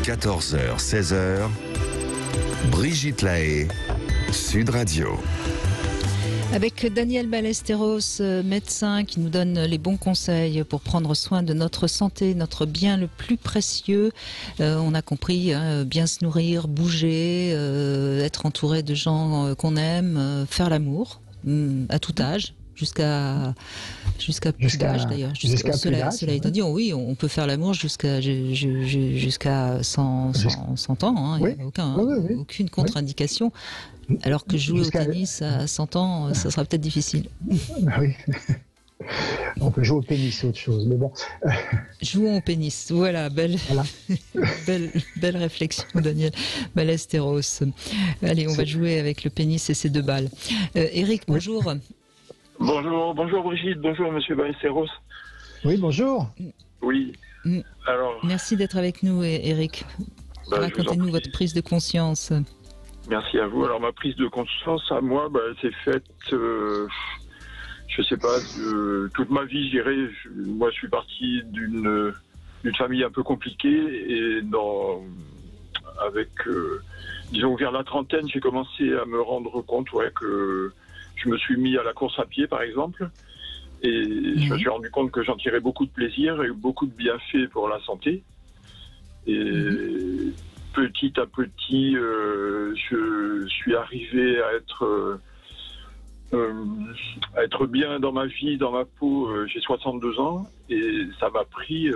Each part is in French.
14h, 16h, Brigitte Lahaie, Sud Radio. Avec Daniel Ballesteros, médecin, qui nous donne les bons conseils pour prendre soin de notre santé, notre bien le plus précieux. On a compris, bien se nourrir, bouger, être entouré de gens qu'on aime, faire l'amour à tout âge. Jusqu'à plus d'âge d'ailleurs. Cela étant dit, oui, on peut faire l'amour jusqu'à 100 ans. Il n'y a aucune contre-indication. Alors que jouer au tennis à 100 ans, ça sera peut-être difficile. Oui. On peut jouer au pénis, c'est autre chose, mais bon. Jouons au pénis, voilà. Belle réflexion, Daniel Ballesteros. Allez, on va jouer avec le pénis et ses 2 balles. Eric, bonjour. Bonjour Brigitte, bonjour Monsieur Ballesteros. Oui, bonjour. Oui. Alors. Merci d'être avec nous, Eric. Racontez-nous votre prise de conscience. Merci à vous. Alors ma prise de conscience à moi, elle s'est faite, je sais pas, toute ma vie, je dirais. Moi, je suis parti d'une famille un peu compliquée et disons vers la trentaine, j'ai commencé à me rendre compte, que je me suis mis à la course à pied, par exemple, et je me suis rendu compte que j'en tirais beaucoup de plaisir et beaucoup de bienfaits pour la santé. Et petit à petit, je suis arrivé à être bien dans ma vie, dans ma peau. J'ai 62 ans et ça m'a pris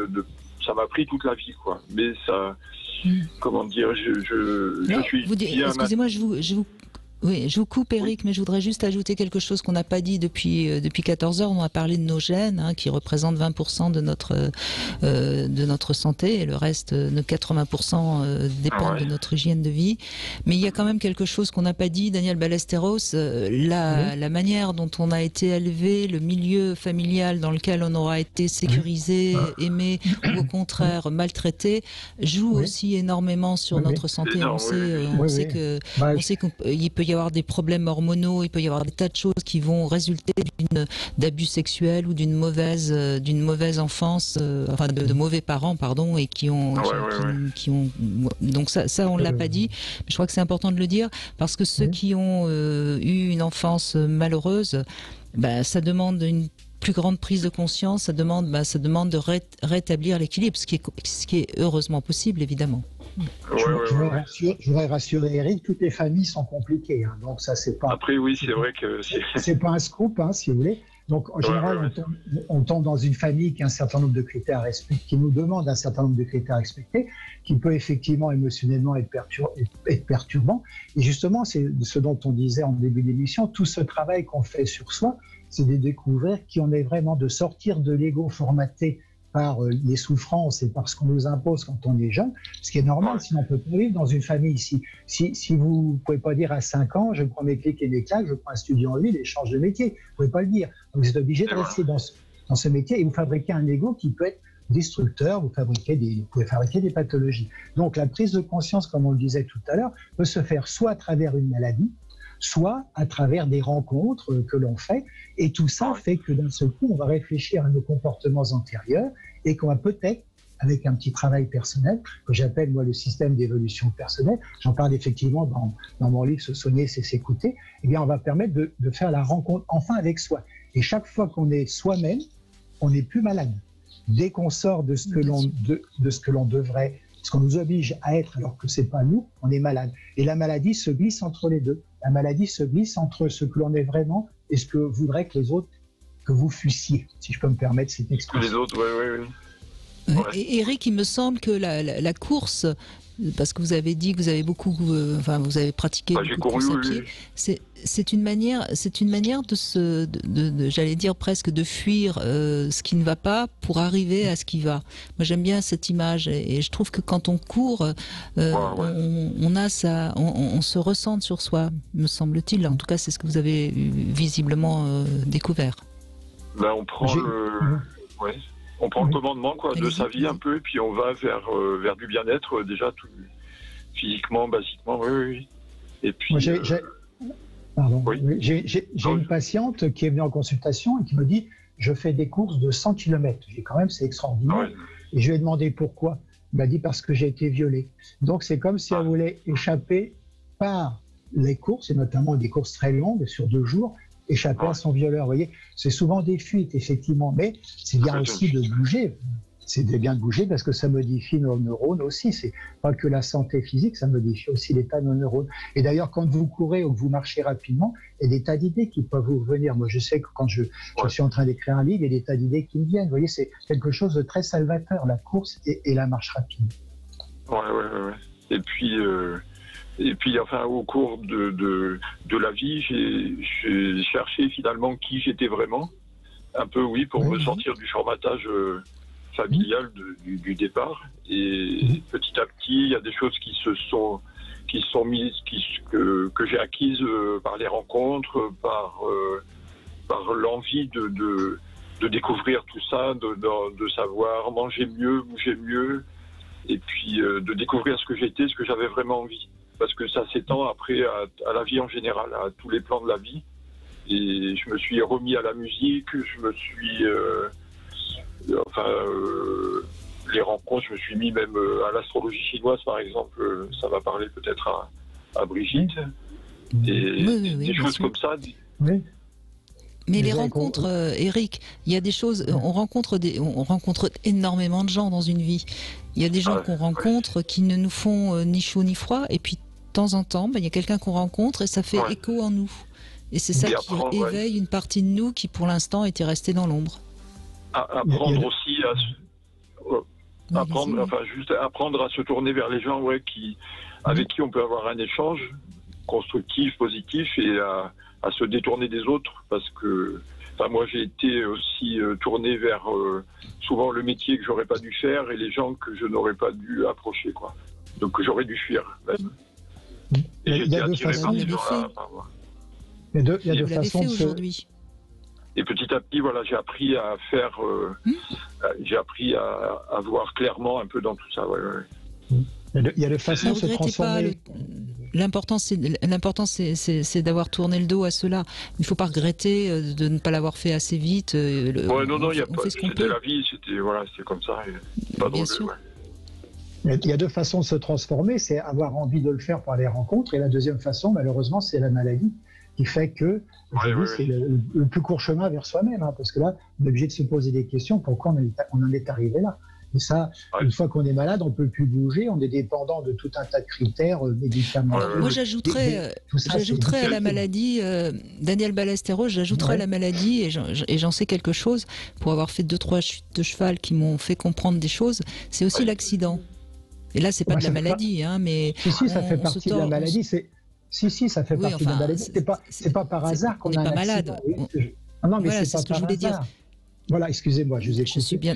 toute la vie, quoi. Mais ça, comment dire, je suis bien. Excusez-moi, je vous coupe, Eric, mais je voudrais juste ajouter quelque chose qu'on n'a pas dit depuis 14 heures. On a parlé de nos gènes, qui représentent 20% de notre santé, et le reste, de 80% dépendent de notre hygiène de vie. Mais il y a quand même quelque chose qu'on n'a pas dit, Daniel Ballesteros, la manière dont on a été élevé, le milieu familial dans lequel on aura été sécurisé, aimé, ou au contraire maltraité, joue aussi énormément sur notre santé. On sait qu'il peut y avoir des problèmes hormonaux, il peut y avoir des tas de choses qui vont résulter d'abus sexuels ou d'une mauvaise enfance, de mauvais parents, pardon, et qui ont donc ça on l'a pas dit, mais je crois que c'est important de le dire parce que ceux qui ont eu une enfance malheureuse, ça demande une plus grande prise de conscience, ça demande de rétablir l'équilibre, ce qui est heureusement possible, évidemment. Je voudrais rassurer Eric, toutes les familles sont compliquées, donc ça c'est pas. Après oui, c'est vrai que c'est pas un scoop, si vous voulez. Donc en général, on tombe dans une famille qui a un certain nombre de critères à respecter, qui nous demande un certain nombre de critères à respecter, qui peut effectivement émotionnellement être perturbant. Et justement, c'est ce dont on disait en début d'émission, tout ce travail qu'on fait sur soi, c'est de découvrir qui on est vraiment, de sortir de l'ego formaté par les souffrances et par ce qu'on nous impose quand on est jeune, ce qui est normal, sinon on peut pas vivre dans une famille. Si vous pouvez pas dire à 5 ans, je prends mes clics et mes claques, je prends un studio en ville et je change de métier, vous pouvez pas le dire. Donc vous êtes obligé de rester dans ce métier et vous fabriquez un ego qui peut être destructeur, vous pouvez fabriquer des pathologies. Donc la prise de conscience, comme on le disait tout à l'heure, peut se faire soit à travers une maladie, soit à travers des rencontres que l'on fait. Et tout ça fait que d'un seul coup, on va réfléchir à nos comportements antérieurs et qu'on va peut-être, avec un petit travail personnel, que j'appelle moi le système d'évolution personnelle, j'en parle effectivement dans mon livre « Se soigner, c'est s'écouter », eh bien on va permettre de faire la rencontre enfin avec soi. Et chaque fois qu'on est soi-même, on n'est plus malade. Dès qu'on sort de ce que l'on devrait, ce qu'on nous oblige à être alors que c'est pas nous, on est malade. Et la maladie se glisse entre les deux. La maladie se glisse entre ce que l'on est vraiment et ce que voudraient que les autres, que vous fussiez, si je peux me permettre cette expression. Les autres, oui. Et Eric, il me semble que la course, parce que vous avez dit que vous avez beaucoup, vous avez pratiqué beaucoup de course à pied, c'est une manière de j'allais dire presque de fuir ce qui ne va pas pour arriver à ce qui va. Moi j'aime bien cette image et je trouve que quand on court, on a ça, on se ressente sur soi, me semble-t-il. En tout cas, c'est ce que vous avez visiblement découvert. On prend on prend le commandement de sa vie un peu, et puis on va vers du bien-être déjà tout physiquement, basiquement, oui. Et puis. J'ai une patiente qui est venue en consultation et qui me dit je fais des courses de 100 km. J'ai quand même, c'est extraordinaire. Et je lui ai demandé pourquoi. Il m'a dit parce que j'ai été violée. Donc c'est comme si elle voulait échapper par les courses, et notamment des courses très longues, sur 2 jours, échapper à son violeur. Vous voyez, c'est souvent des fuites, effectivement, mais c'est bien aussi de bouger. C'est bien de bouger parce que ça modifie nos neurones aussi. C'est pas que la santé physique, ça modifie aussi l'état de nos neurones. Et d'ailleurs, quand vous courez ou que vous marchez rapidement, il y a des tas d'idées qui peuvent vous venir. Moi, je sais que quand je suis en train d'écrire un livre, il y a des tas d'idées qui me viennent. Vous voyez, c'est quelque chose de très salvateur, la course et la marche rapide. Ouais. Et puis, enfin, au cours de la vie, j'ai cherché finalement qui j'étais vraiment. Un peu, oui, pour me sortir du formatage familial du départ. Et petit à petit, il y a des choses qui sont mises, que j'ai acquises par les rencontres, par l'envie de découvrir tout ça, de savoir manger mieux, bouger mieux, et puis de découvrir ce que j'étais, ce que j'avais vraiment envie. Parce que ça s'étend après à la vie en général, à tous les plans de la vie. Et je me suis remis à la musique, je me suis... les rencontres, je me suis mis même à l'astrologie chinoise, par exemple. Ça va parler peut-être à Brigitte. Et des choses comme ça. Oui. Mais les rencontres, Eric, il y a des choses, on rencontre énormément de gens dans une vie. Il y a des gens qu'on rencontre qui ne nous font ni chaud ni froid, et puis de temps en temps, il y a quelqu'un qu'on rencontre et ça fait écho en nous. Et c'est ça qui éveille une partie de nous qui, pour l'instant, était restée dans l'ombre. Apprendre aussi apprendre à se tourner vers les gens avec qui on peut avoir un échange constructif, positif, et à se détourner des autres, parce que moi j'ai été aussi tourné vers souvent le métier que j'aurais pas dû faire et les gens que je n'aurais pas dû approcher, quoi. Donc que j'aurais dû fuir même. Et j'ai été attiré par ces gens-là. Il y a deux façons aujourd'hui. Et petit à petit, voilà, j'ai appris à faire, j'ai appris à voir clairement un peu dans tout ça. Il y a des façons de se transformer. L'important, c'est d'avoir tourné le dos à cela. Il ne faut pas regretter de ne pas l'avoir fait assez vite. C'était la vie, c'était comme ça. Pas Bien drôle, sûr. Il y a deux façons de se transformer, c'est avoir envie de le faire par les rencontres, et la deuxième façon, malheureusement, c'est la maladie, qui fait que c'est le plus court chemin vers soi-même, parce que là, on est obligé de se poser des questions, pourquoi on en est arrivé là. Et ça, une fois qu'on est malade, on ne peut plus bouger, on est dépendant de tout un tas de critères médicaments. Moi, j'ajouterais à la maladie, Daniel Ballesteros, j'ajouterais à la maladie, et j'en sais quelque chose, pour avoir fait 2-3 chutes de cheval qui m'ont fait comprendre des choses, c'est aussi l'accident. Et là, c'est pas de la maladie, mais... Si, ça fait partie de la maladie, Si, ça fait partie de la maladie. C'est pas par hasard qu'on a un accident. Malade. Non, mais c'est pas par hasard. Voilà, excusez-moi, je vous ai coupé.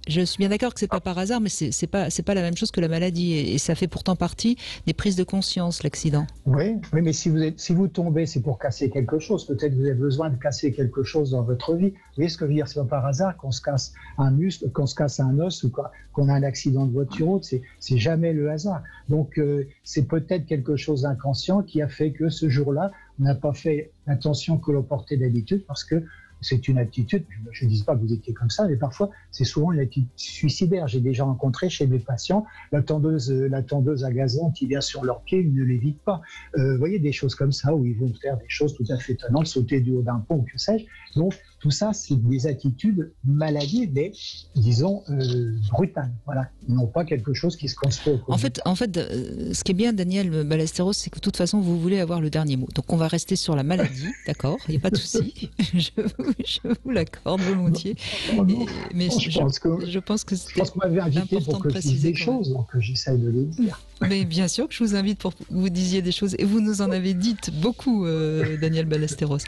Je suis bien d'accord que c'est pas par hasard, mais c'est pas la même chose que la maladie, et ça fait pourtant partie des prises de conscience, l'accident. Oui, mais si vous tombez, c'est pour casser quelque chose. Peut-être que vous avez besoin de casser quelque chose dans votre vie. Vous voyez ce que je veux dire? C'est pas par hasard qu'on se casse un muscle, qu'on se casse un os, ou qu'on a un accident de voiture. C'est jamais le hasard. Donc c'est peut-être quelque chose d'inconscient qui a fait que ce jour-là, on n'a pas fait l'attention que l'on portait d'habitude, parce que c'est une attitude, je ne dis pas que vous étiez comme ça, mais parfois c'est souvent une attitude suicidaire. J'ai déjà rencontré chez mes patients la tondeuse à gazon qui vient sur leurs pieds, ils ne l'évitent pas. Vous voyez, des choses comme ça où ils vont faire des choses tout à fait étonnantes, sauter du haut d'un pont ou que sais-je. Donc tout ça, c'est des attitudes maladives, mais disons brutales. Voilà, non pas quelque chose qui se construit. En fait, ce qui est bien, Daniel Ballesteros, c'est que de toute façon, vous voulez avoir le dernier mot. Donc on va rester sur la maladie, d'accord? Il n'y a pas de souci. Je vous l'accorde volontiers. Mais je pense que vous m'avez invité pour que je dise des choses, donc j'essaye de les dire. Mais bien sûr que je vous invite pour que vous disiez des choses, et vous nous en avez dites beaucoup, Daniel Ballesteros.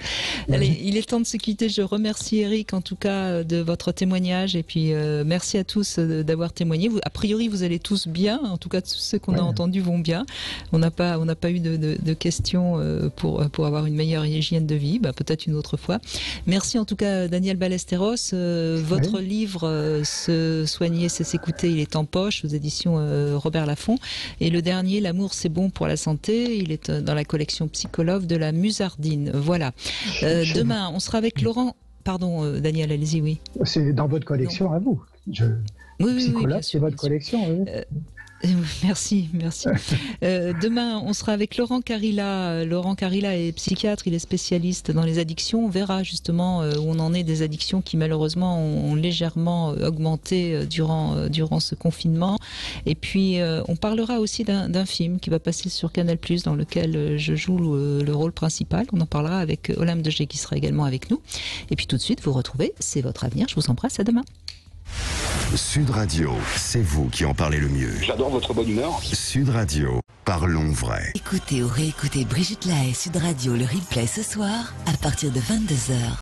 Allez, il est temps de se quitter. Je remercie Eric, en tout cas, de votre témoignage, et puis merci à tous d'avoir témoigné. A priori, vous allez tous bien. En tout cas, tous ceux qu'on a entendus vont bien. On n'a pas eu de questions pour avoir une meilleure hygiène de vie. Peut-être une autre fois. Merci en tout cas, Daniel Ballesteros. Votre livre, Se soigner, c'est s'écouter, il est en poche aux éditions Robert Laffont. Et le dernier, L'amour c'est bon pour la santé, il est dans la collection Psychologue de la Musardine. Voilà. Demain, on sera avec Laurent. Pardon, Daniel, allez-y, oui. C'est dans votre collection à vous. Psychologue, c'est votre collection. Oui. Merci. Demain, on sera avec Laurent Carilla. Laurent Carilla est psychiatre, il est spécialiste dans les addictions. On verra justement où on en est des addictions qui malheureusement ont légèrement augmenté durant ce confinement. Et puis, on parlera aussi d'un film qui va passer sur Canal+, dans lequel je joue le rôle principal. On en parlera avec Olympe de Gé qui sera également avec nous. Et puis tout de suite, vous retrouvez C'est votre avenir. Je vous embrasse, à demain. Sud Radio, c'est vous qui en parlez le mieux. J'adore votre bonne humeur. Sud Radio, parlons vrai. Écoutez ou réécoutez Brigitte Lahaie Sud Radio, le replay ce soir à partir de 22h.